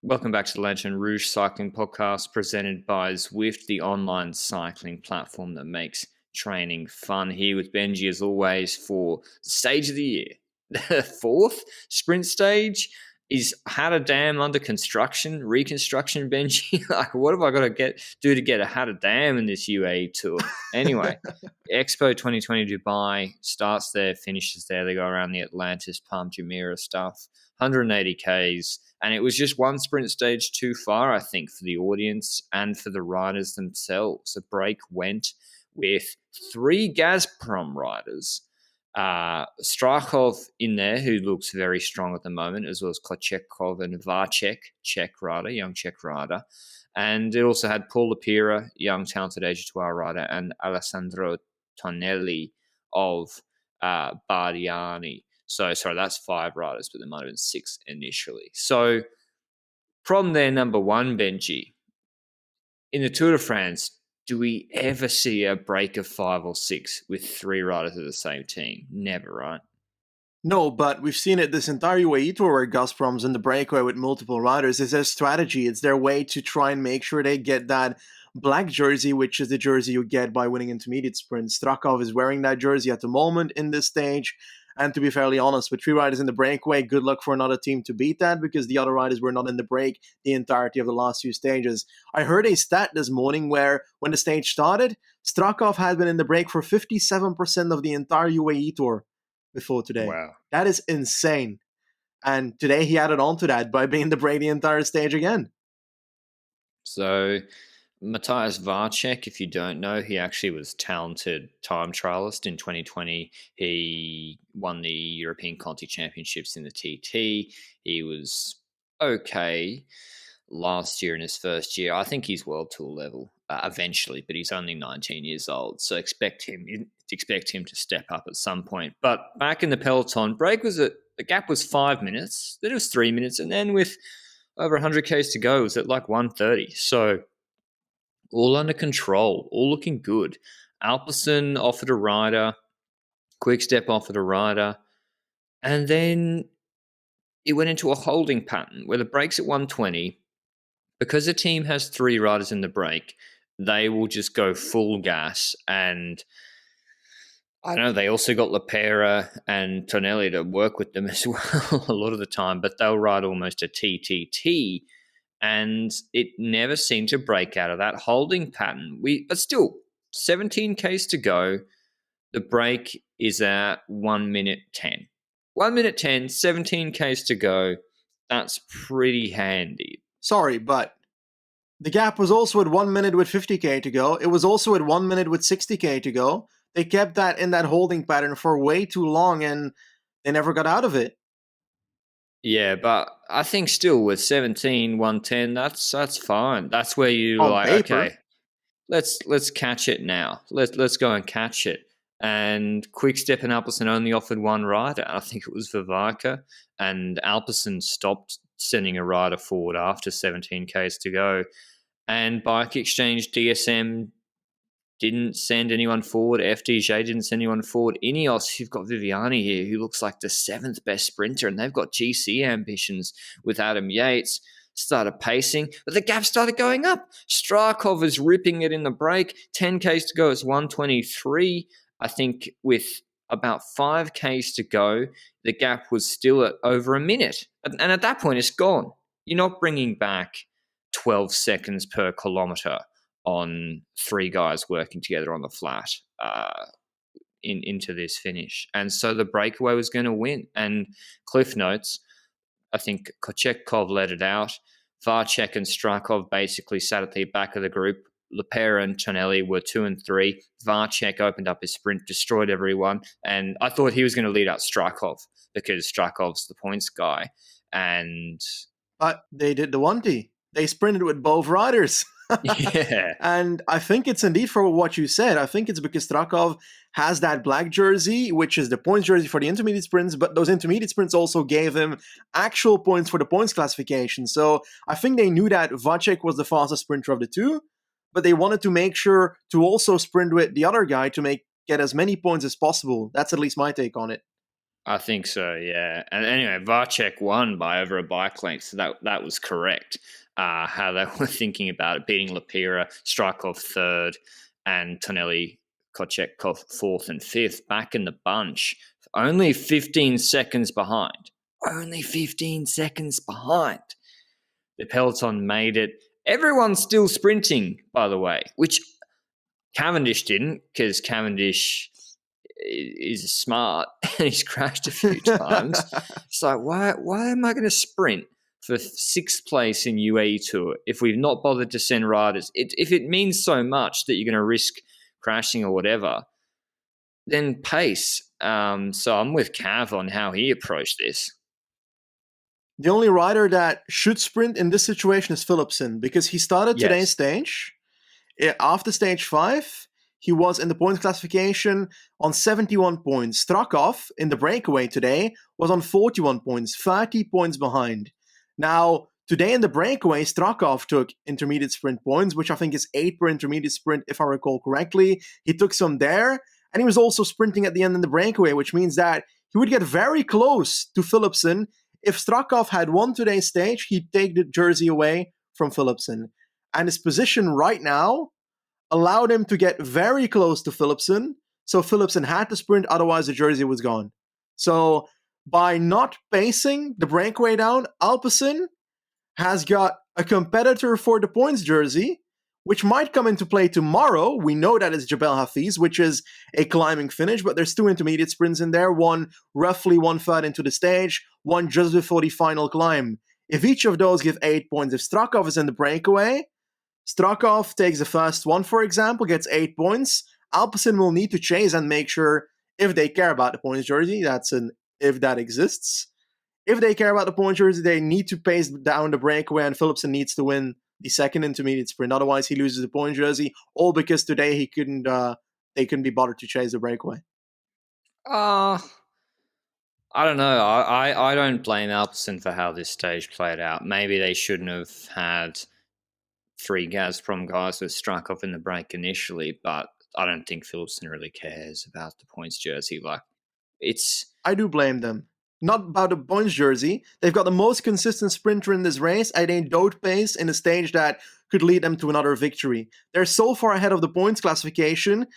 Welcome back to the Lanterne Rouge Cycling Podcast presented by Zwift, the online cycling platform that makes training fun. Here with Benji, as always, for the stage of the year. The fourth sprint stage is Hatter Dam under reconstruction, Benji. Like, what have I got to do to get a Hatter Dam in this UAE Tour? Anyway, Expo 2020 Dubai starts there, finishes there. They go around the Atlantis, Palm Jumeirah stuff, 180 Ks. And it was just one sprint stage too far, I think, for the audience and for the riders themselves. The break went with three Gazprom riders. Strachov in there, who looks very strong at the moment, as well as Kochekov and Vacek, young Czech rider. And it also had Paul Lapira, young talented AG2R rider, and Alessandro Tonelli of Bardiani. So, sorry, that's five riders, but there might have been six initially. So, from their number one, Benji, in the Tour de France, do we ever see a break of 5 or 6 with three riders of the same team? Never, right? No, but we've seen it this entire UAE Tour where Gazprom's in the breakaway with multiple riders. It's their strategy. It's their way to try and make sure they get that black jersey, which is the jersey you get by winning intermediate sprints. Strakov is wearing that jersey at the moment in this stage. And to be fairly honest, with three riders in the breakaway, good luck for another team to beat that because the other riders were not in the break the entirety of the last few stages. I heard a stat this morning where when the stage started, Strakov had been in the break for 57% of the entire UAE Tour before today. Wow. That is insane. And today he added on to that by being in the break the entire stage again. So Matthias Vacek, if you don't know, he actually was talented time trialist in 2020. He won the European Conti Championships in the TT. He was okay last year in his first year. I think he's World Tour level eventually, but he's only 19 years old. So expect him to step up at some point. But back in the Peloton, the gap was 5 minutes, then it was 3 minutes, and then with over 100 Ks to go, it was at like 1:30. So all under control, all looking good. Alpecin offered a rider, Quickstep offered a rider, and then it went into a holding pattern where the break's at 120. Because the team has three riders in the break, they will just go full gas. And I know they also got Lapera and Tonelli to work with them as well a lot of the time, but they'll ride almost a TTT. And it never seemed to break out of that holding pattern. But still, 17 Ks to go. The break is at 1 minute 10. 1 minute 10, 17 Ks to go. That's pretty handy. Sorry, but the gap was also at 1 minute with 50k to go. It was also at 1 minute with 60k to go. They kept that in that holding pattern for way too long and they never got out of it. Yeah, but I think still with 17, 110, that's fine. That's where you On like, paper. okay, let's catch it now. Let's go and catch it. And Quickstep and Alpecin only offered one rider. I think it was Vivaca. And Alpecin stopped sending a rider forward after 17 Ks to go. And Bike Exchange, DSM didn't send anyone forward. FDJ didn't send anyone forward. Ineos, you've got Viviani here, who looks like the 7th best sprinter, and they've got GC ambitions with Adam Yates. Started pacing, but the gap started going up. Strakov is ripping it in the break. 10 Ks to go, it's 123. I think with about 5 Ks to go, the gap was still at over a minute. And at that point, it's gone. You're not bringing back 12 seconds per kilometre on three guys working together on the flat into this finish. And so the breakaway was going to win. And Cliff Notes, I think Kochekov let it out. Vacek and Strakov basically sat at the back of the group. Lapera and Tonelli were 2 and 3. Vacek opened up his sprint, destroyed everyone. And I thought he was going to lead out Strakov because Strakov's the points guy. But they did the 1T. They sprinted with both riders. Yeah. And I think it's indeed for what you said. I think it's because Strakov has that black jersey, which is the points jersey for the intermediate sprints, but those intermediate sprints also gave him actual points for the points classification. So I think they knew that Vacek was the fastest sprinter of the two, but they wanted to make sure to also sprint with the other guy to get as many points as possible. That's at least my take on it. I think so, yeah. And anyway, Varchek won by over a bike length, so that was correct. How they were thinking about it, beating Lapira, Strykov third, and Tonelli Kochetkov fourth and fifth, back in the bunch. Only 15 seconds behind. Only 15 seconds behind. The Peloton made it. Everyone's still sprinting, by the way, which Cavendish didn't, because Cavendish is smart and he's crashed a few times. It's like, why am I going to sprint for sixth place in UAE Tour if we've not bothered to send riders? If it means so much that you're going to risk crashing or whatever, then pace. So I'm with Cav on how he approached this. The only rider that should sprint in this situation is Philipsen, because he started today's stage. After stage 5, he was in the points classification on 71 points. Strakov, in the breakaway today, was on 41 points, 30 points behind. Now, today in the breakaway, Strakov took intermediate sprint points, which I think is 8 per intermediate sprint, if I recall correctly. He took some there, and he was also sprinting at the end in the breakaway, which means that he would get very close to Philipsen. If Strakov had won today's stage, he'd take the jersey away from Philipsen. And his position right now allowed him to get very close to Philipsen. So Philipsen had to sprint, otherwise the jersey was gone. So by not pacing the breakaway down, Alpecin has got a competitor for the points jersey, which might come into play tomorrow. We know that it's Jebel Hafiz, which is a climbing finish, but there's 2 intermediate sprints in there, one roughly 1/3 into the stage, one just before the final climb. If each of those give 8 points, if Strakov is in the breakaway, Strakov takes the first one, for example, gets 8 points. Alpecin will need to chase and make sure, if they care about the points jersey, that's an if that exists. If they care about the points jersey, they need to pace down the breakaway, and Philipsen needs to win the second intermediate sprint. Otherwise, he loses the points jersey, all because today they couldn't be bothered to chase the breakaway. I don't know. I don't blame Alpecin for how this stage played out. Maybe they shouldn't have had 3 Gazprom guys with Strykov in the break initially, but I don't think Philipsen really cares about the points jersey. Like, I do blame them. Not about the points jersey. They've got the most consistent sprinter in this race, and they don't pace in a stage that could lead them to another victory. They're so far ahead of the points classification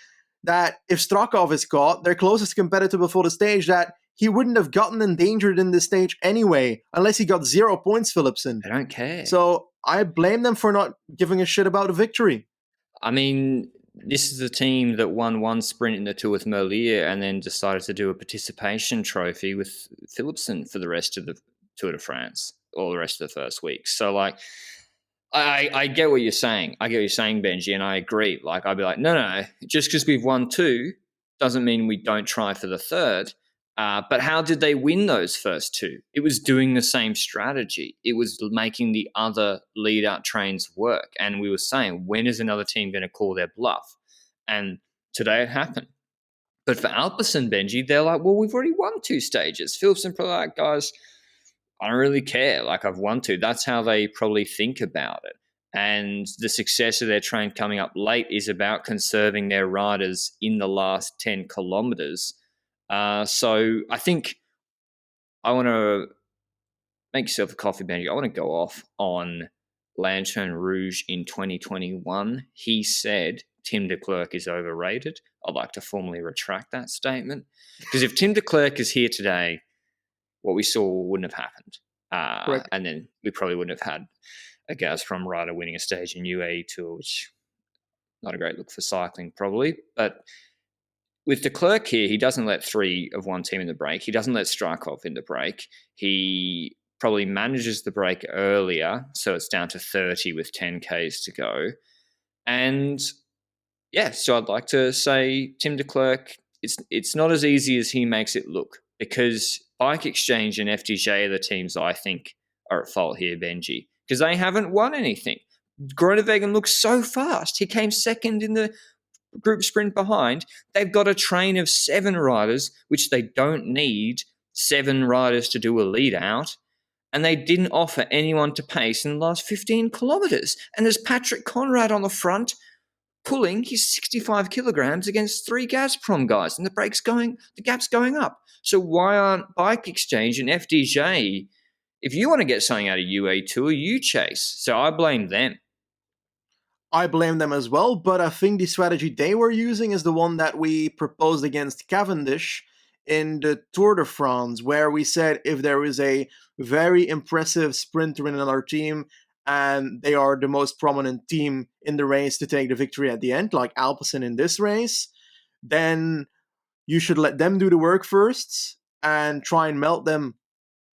that if Strakov is caught, their closest competitor before the stage, that he wouldn't have gotten endangered in this stage anyway, unless he got 0 points, Philipsen. I don't care. So I blame them for not giving a shit about a victory. I mean, this is a team that won 1 sprint in the Tour with Merlier and then decided to do a participation trophy with Philipsen for the rest of the Tour de France, or the rest of the first week. So, like, I get what you're saying. I get what you're saying, Benji, and I agree. Like, I'd be like, no, just because we've won 2 doesn't mean we don't try for the third. But how did they win those first 2? It was doing the same strategy. It was making the other lead-out trains work. And we were saying, when is another team going to call their bluff? And today it happened. But for Alpecin, Benji, they're like, well, we've already won 2 stages. Philipsen probably like, guys, I don't really care. Like, I've won 2. That's how they probably think about it. And the success of their train coming up late is about conserving their riders in the last 10 kilometers. So I think I want to make yourself a coffee, Benji. I want to go off on Lanterne Rouge in 2021. He said Tim de Klerk is overrated. I'd like to formally retract that statement, because if Tim de Klerk is here today, what we saw wouldn't have happened. And then we probably wouldn't have had a Gazprom rider winning a stage in UAE Tour, which not a great look for cycling probably. But with de Klerk here, he doesn't let 3 of one team in the break. He doesn't let Strykov in the break. He probably manages the break earlier, so it's down to 30 with 10 Ks to go. And yeah, so I'd like to say Tim de Klerk, it's not as easy as he makes it look, because Bike Exchange and FDJ are the teams I think are at fault here, Benji, because they haven't won anything. Groenewegen looks so fast. He came second in the group sprint behind. They've got a train of 7 riders, which they don't need 7 riders to do a lead out, and they didn't offer anyone to pace in the last 15 kilometers. And there's Patrick Conrad on the front, pulling his 65 kilograms against 3 Gazprom guys, and the gap's going up. So why aren't Bike Exchange and FDJ? If you want to get something out of UAE Tour, you chase. So I blame them. I blame them as well, but I think the strategy they were using is the one that we proposed against Cavendish in the Tour de France, where we said if there is a very impressive sprinter in another team and they are the most prominent team in the race to take the victory at the end, like Alpecin in this race, then you should let them do the work first and try and melt them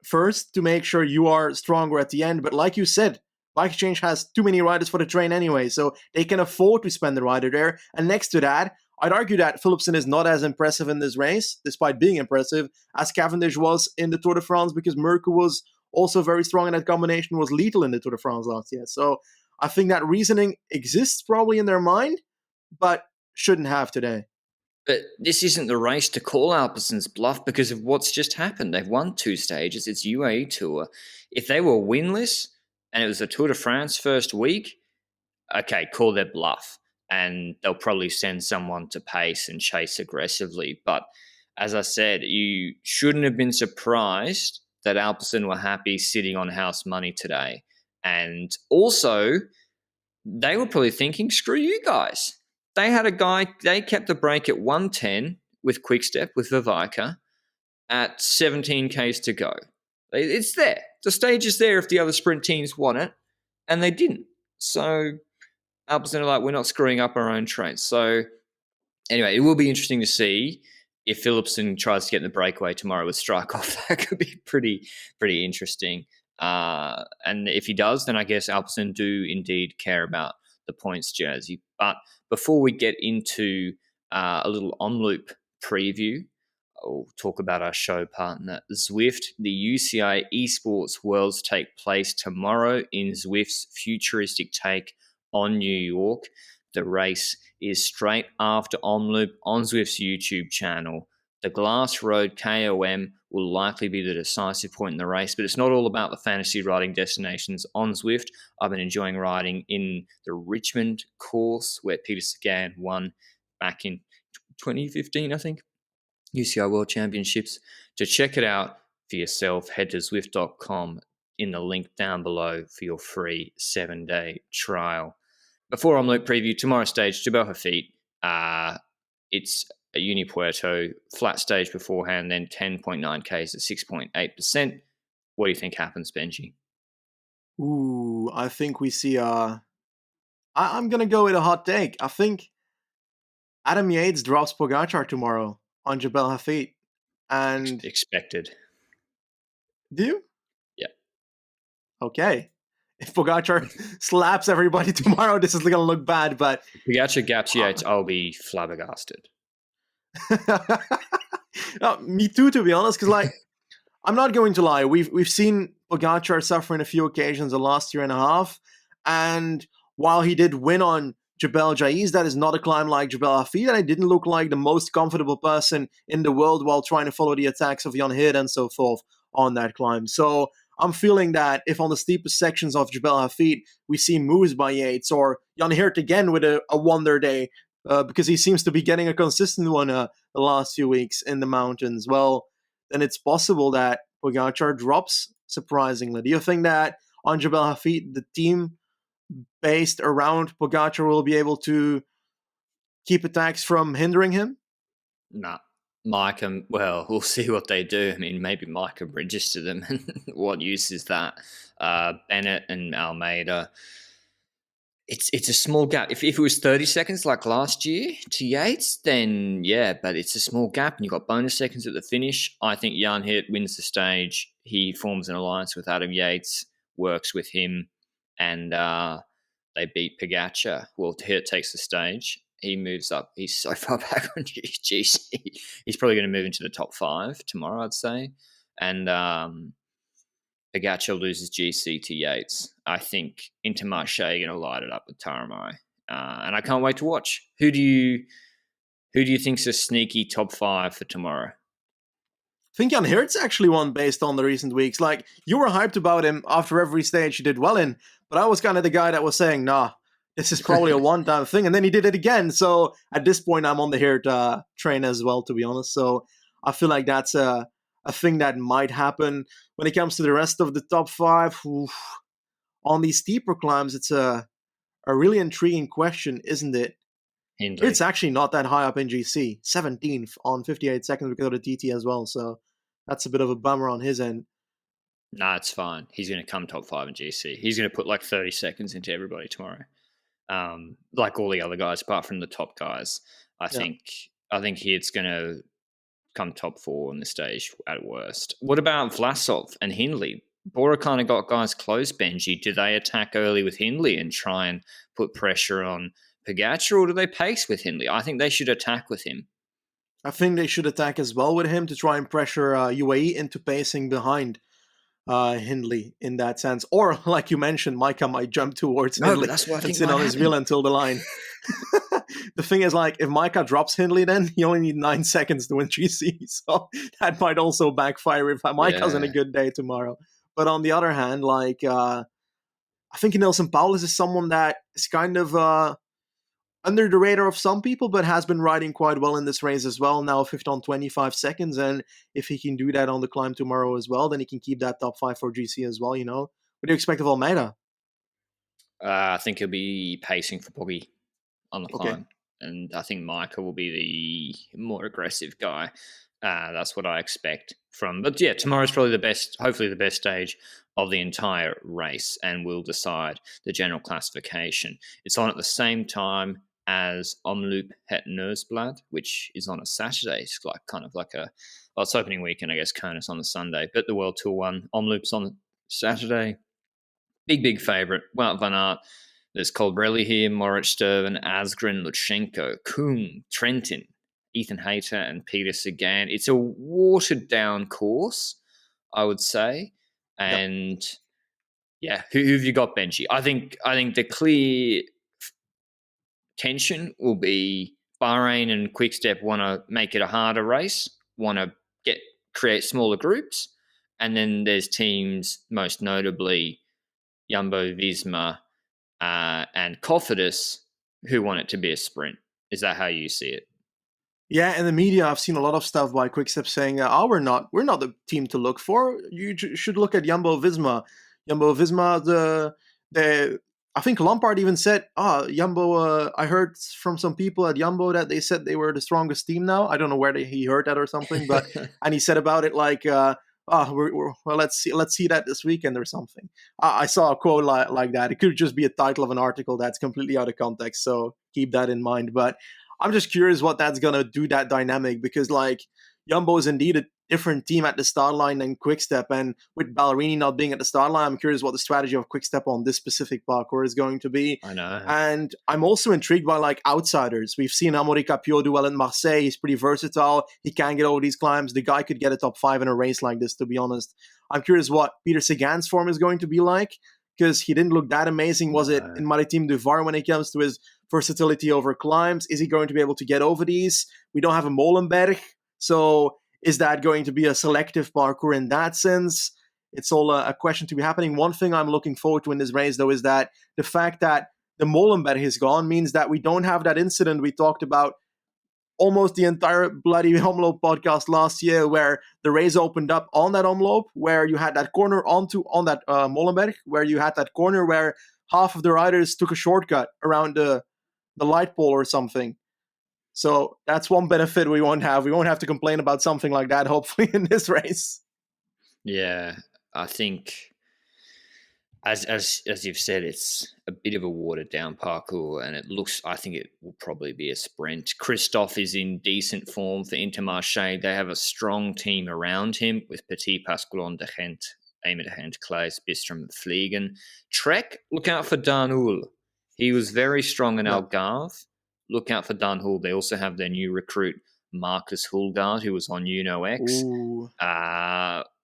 first to make sure you are stronger at the end. But like you said, Bike Exchange has too many riders for the train anyway, so they can afford to spend the rider there. And next to that, I'd argue that Philipsen is not as impressive in this race, despite being impressive, as Cavendish was in the Tour de France, because Merckx was also very strong, and that combination was lethal in the Tour de France last year. So I think that reasoning exists probably in their mind, but shouldn't have today. But this isn't the race to call Alpecin's bluff because of what's just happened. They've won 2 stages. It's UAE Tour. If they were winless and it was a Tour de France first week, okay, call their bluff. And they'll probably send someone to pace and chase aggressively. But as I said, you shouldn't have been surprised that Alpecin were happy sitting on house money today. And also, they were probably thinking, screw you guys. They had a guy, they kept the break at 110 with Quickstep, with Vivica, at 17 Ks to go. It's there. The stage is there if the other sprint teams want it, and they didn't. So Alpecin are like, we're not screwing up our own train. So anyway, it will be interesting to see if Philipsen tries to get in the breakaway tomorrow with Strikeoff. That could be pretty interesting. And if he does, then I guess Alpecin do indeed care about the points jersey. But before we get into a little on-loop preview, I'll talk about our show partner, Zwift. The UCI Esports Worlds take place tomorrow in Zwift's futuristic take on New York. The race is straight after on-loop on Zwift's YouTube channel. The Glass Road KOM will likely be the decisive point in the race, but it's not all about the fantasy riding destinations on Zwift. I've been enjoying riding in the Richmond course where Peter Sagan won back in 2015, I think, UCI World Championships. To check it out for yourself, head to Zwift.com in the link down below for your free 7-day trial. Before on-loop preview, tomorrow's stage, Jebel Hafid. It's a Uni Puerto, flat stage beforehand, then 10.9 Ks at 6.8%. What do you think happens, Benji? Ooh, I think we see I'm going to go with a hot take. I think Adam Yates drops Pogacar tomorrow on Jebel Hafid. And expected. Do you? Yeah. Okay. If Pogacar slaps everybody tomorrow, this is going to look bad, but... Pogacar gaps Yates, I'll be flabbergasted. Me too, to be honest, because like I'm not going to lie, we've seen Pogacar suffer in a few occasions the last year and a half, and while he did win on Jebel Jais, that is not a climb like Jebel Hafid, and he didn't look like the most comfortable person in the world while trying to follow the attacks of Jan Hid and so forth on that climb. So I'm feeling that if on the steepest sections of Jebel Hafid we see moves by Yates or Jan Hirt again with a wonder day, because he seems to be getting a consistent one the last few weeks in the mountains, well, then it's possible that Pogacar drops surprisingly. Do you think that on Jebel Hafid, the team based around Pogacar will be able to keep attacks from hindering him? Nah. Micah, well, we'll see what they do. I mean, maybe Micah register them. What use is that? Bennett and Almeida. It's a small gap. If it was 30 seconds like last year to Yates, then yeah, but it's a small gap and you've got bonus seconds at the finish. I think Jan Hirt wins the stage. He forms an alliance with Adam Yates, works with him, and they beat Pogacar. Well, Hirt takes the stage. He moves up. He's so far back on GC. He's probably going to move into the top 5 tomorrow, I'd say. And Pogacar loses GC to Yates. I think Intermarché are going to light it up with Taramai. And I can't wait to watch. Who do you think's a sneaky top 5 for tomorrow? I think Jan Hirt's actually one based on the recent weeks. Like, you were hyped about him after every stage he did well in, but I was kind of the guy that was saying, nah, this is probably a one-time thing. And then he did it again. So at this point, I'm on the Hirt train as well, to be honest. So I feel like that's a thing that might happen. When it comes to the rest of the top five, on these steeper climbs, it's a really intriguing question, isn't it? Hindley. It's actually not that high up in GC, 17th on 58 seconds because of the TT as well. So that's a bit of a bummer on his end. Nah, it's fine. He's going to come top 5 in GC. He's going to put like 30 seconds into everybody tomorrow. Like all the other guys, apart from the top guys. I think Hirt's going to come top 4 on the stage at worst. What about Vlasov and Hindley? Bora kind of got guys close, Benji. Do they attack early with Hindley and try and put pressure on Pogacar, or do they pace with Hindley? I think they should attack with him. I think they should attack as well with him to try and pressure UAE into pacing behind Hindley in that sense. Or, like you mentioned, Micah might jump towards Hindley that's what I think and sit on his wheel until the line. The thing is, like, if Micah drops Hindley, then you only need 9 seconds to win GC. So that might also backfire if Micah's in a good day tomorrow. But on the other hand, like, I think Nelson Paulus is someone that is kind of under the radar of some people, but has been riding quite well in this race as well. Now 5th on 25 seconds. And if he can do that on the climb tomorrow as well, then he can keep that top 5 for GC as well, you know. What do you expect of Almeida? I think he'll be pacing for Poggy on the climb. Okay. And I think Micah will be the more aggressive guy. That's what I expect from. But yeah, tomorrow's probably the best, hopefully the best stage of the entire race, and will decide the general classification. It's on at the same time as Omloop Het Nieuwsblad, which is on a Saturday. It's like kind of like it's opening weekend, I guess. Konus on the Sunday, but the World Tour one, Omloop's on Saturday. Big favourite. Wout van Aert. There's Colbrelli here, Moritz Sturven, Asgren, Lutsenko, Koen, Trentin, Ethan Hayter, and Peter Sagan. It's a watered down course, I would say. And who have you got, Benji? I think the clear tension will be Bahrain and Quickstep want to make it a harder race, want to create smaller groups, and then there's teams, most notably Jumbo Visma and Cofidis, who want it to be a sprint. Is that how you see it? Yeah, in the media, I've seen a lot of stuff by Quickstep saying, we're not the team to look for. You should look at Jumbo Visma. Jumbo Visma, I think Lampard even said, Jumbo, I heard from some people at Jumbo that they said they were the strongest team now. I don't know where he heard that or something, but and he said about it like, well, let's see that this weekend or something. I saw a quote like that. It could just be a title of an article that's completely out of context, so keep that in mind. But I'm just curious what that's going to do, that dynamic, because like Jumbo is indeed a different team at the start line than Quickstep, and with Ballerini not being at the start line, I'm curious what the strategy of Quickstep on this specific parkour is going to be. I know. And I'm also intrigued by like outsiders. We've seen Amaury Capio do well in Marseille. He's pretty versatile. He can get over these climbs. The guy could get a top 5 in a race like this, to be honest. I'm curious what Peter Sagan's form is going to be like, because he didn't look that amazing, was it, in Maritime du Var when it comes to his versatility over climbs? Is he going to be able to get over these? We don't have a Molenberg, so is that going to be a selective parkour in that sense? It's all a question to be happening. One thing I'm looking forward to in this race, though, is that the fact that the Molenberg is gone means that we don't have that incident we talked about almost the entire bloody Omloop podcast last year, where the race opened up on that Omloop, where you had that corner on that Molenberg, where you had that corner where half of the riders took a shortcut around the light pole or something. So that's one benefit we won't have. We won't have to complain about something like that, hopefully, in this race. Yeah, I think, as you've said, it's a bit of a watered down parkour, and I think it will probably be a sprint. Christophe is in decent form for Intermarché. They have a strong team around him with Petit, Pasqualon, De Gent, Eamon De Gent, Klaes, Bistrom, Vliegen. Trek, look out for Dan Uhl. He was very strong in Algarve. Look out for Dan Uhl. They also have their new recruit, Marcus Hulgaard, who was on Uno X.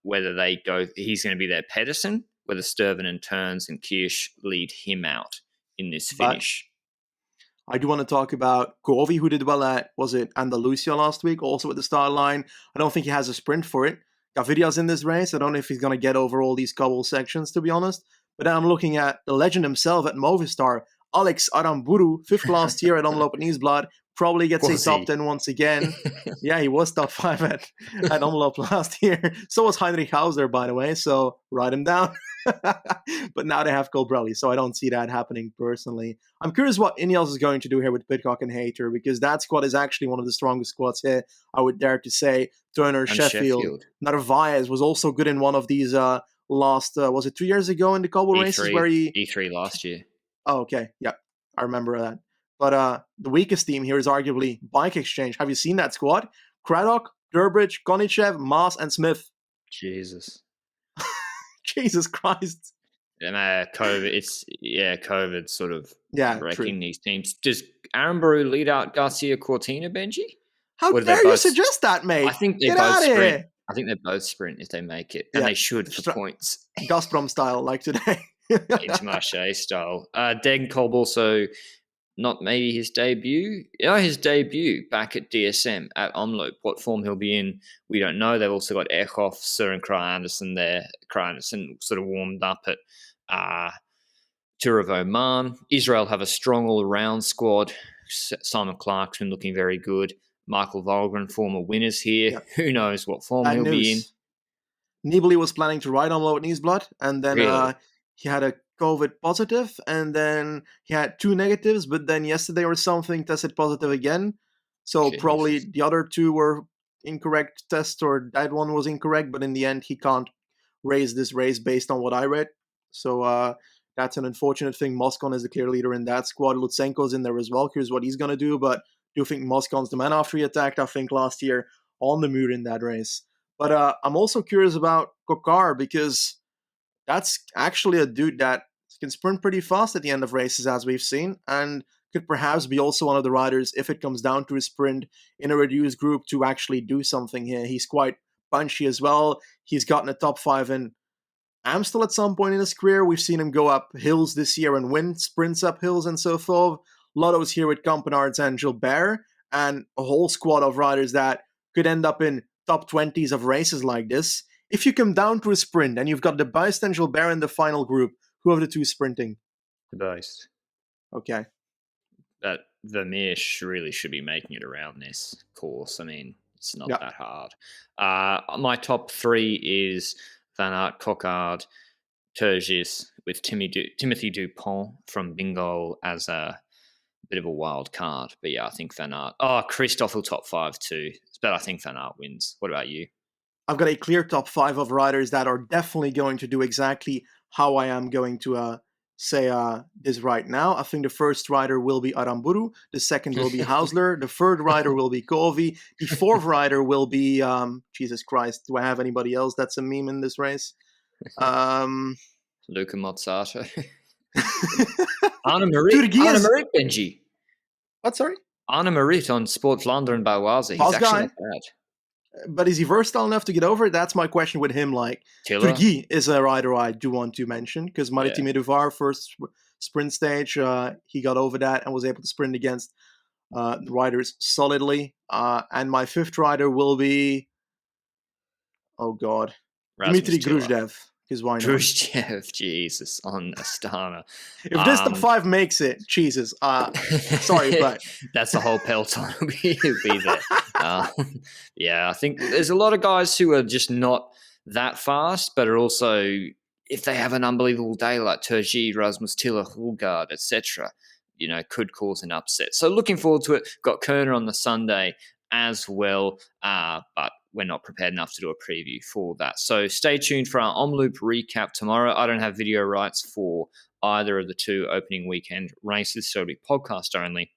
Whether they go, he's going to be their Pedersen, whether Sturven and Turns and Kirsch lead him out in this finish. But I do want to talk about Corvi, who did well at, was it Andalusia last week, also at the start line. I don't think he has a sprint for it. Gavidia's in this race. I don't know if he's going to get over all these cobble sections, to be honest. But then I'm looking at the legend himself at Movistar, Alex Aramburu, fifth last year at Omloop and Nieuwsblad, probably gets a Was top he? 10 once again. Yeah, he was top 5 at Omloop last year. So was Heinrich Hausler, by the way, so write him down. But now they have Colbrelli, so I don't see that happening personally. I'm curious what Ineos is going to do here with Pidcock and Hayter, because that squad is actually one of the strongest squads here, I would dare to say. Turner, And Sheffield. Sheffield. Narvaez was also good in one of these last, was it 2 years ago in the Cobble races where he... E3 last year. Oh, okay. Yeah, I remember that. But the weakest team here is arguably Bike Exchange. Have you seen that squad? Craddock, Durbridge, Konichev, Maas, and Smith. Jesus. Jesus Christ. And COVID sort of wrecking True. these teams. Does Aaron Baru lead out Garcia Cortina, Benji? How Or do they dare you both- suggest that, mate? I think they Get both out of sprint. here. I think they both sprint if they make it, and Yeah. they should for points. Gazprom style, like today. Intermarché style. Degan Kolb also, not maybe his debut. Yeah, his debut back at DSM at Omloop. What form he'll be in, we don't know. They've also got Eckhoff, Søren Kragh Andersen there. Kragh Andersen sort of warmed up at Tour of Oman. Israel have a strong all-around squad. Simon Clark's been looking very good. Michael Volgren, former winners here. Yep. Who knows what form he'll be in. Nibali was planning to ride on Omloop Nieuwsblad, and then Really? he had a COVID positive, and then he had 2 negatives, but then yesterday or something tested positive again. So Jesus. Probably the other 2 were incorrect tests, or that one was incorrect, but in the end he can't race this race based on what I read. So that's an unfortunate thing. Moscon is the clear leader in that squad. Lutsenko's in there as well. Here's what he's going to do, but do you think Moscon's the man after he attacked, I think, last year on the Muur in that race? But I'm also curious about Kokar, because that's actually a dude that can sprint pretty fast at the end of races, as we've seen, and could perhaps be also one of the riders, if it comes down to a sprint in a reduced group, to actually do something here. He's quite punchy as well. He's gotten a top 5 in Amstel at some point in his career. We've seen him go up hills this year and win sprints up hills and so forth. Lotto's here with Campenarts and Gilbert, and a whole squad of riders that could end up in top 20s of races like this. If you come down to a sprint and you've got the Beist and Gilbert in the final group, who are the 2 sprinting? The Beist. Okay. That Vermeer really should be making it around this course. I mean, it's not that hard. My top 3 is Van Aert, Coquard, Turgis, with Timothy Dupont from Bingo as a bit of a wild card. But yeah, I think Van Aert. Oh, Christophe will top 5 too. But I think Van Aert wins. What about you? I've got a clear top 5 of riders that are definitely going to do exactly how I am going to say this right now. I think the first rider will be Aramburu. The second will be Hausler. The third rider will be Kovi. The fourth rider will be, Jesus Christ, do I have anybody else that's a meme in this race? Luca Mozzato. Anna Marit, Benji. What, sorry? Anna Marit on Sport Vlaanderen by Waza. He's actually not bad. But is he versatile enough to get over it? That's my question with him. Like, Turgis is a rider I do want to mention, because Maritime Duvar, first sprint stage, he got over that and was able to sprint against the riders solidly. And my fifth rider will be, oh God, Dmitry Gruzdev. Because why not? Gruzdev, Jesus, on Astana. If this top 5 makes it, Jesus, sorry, but that's the whole peloton will be there. Yeah, I think there's a lot of guys who are just not that fast, but are also, if they have an unbelievable day like Turgis, Rasmus Tiller, Hulgaard, etc., could cause an upset. So looking forward to it. Got Kerner on the Sunday as well, but we're not prepared enough to do a preview for that. So stay tuned for our Omloop recap tomorrow. I don't have video rights for either of the 2 opening weekend races, so it'll be podcast only.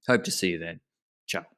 Hope to see you then. Ciao.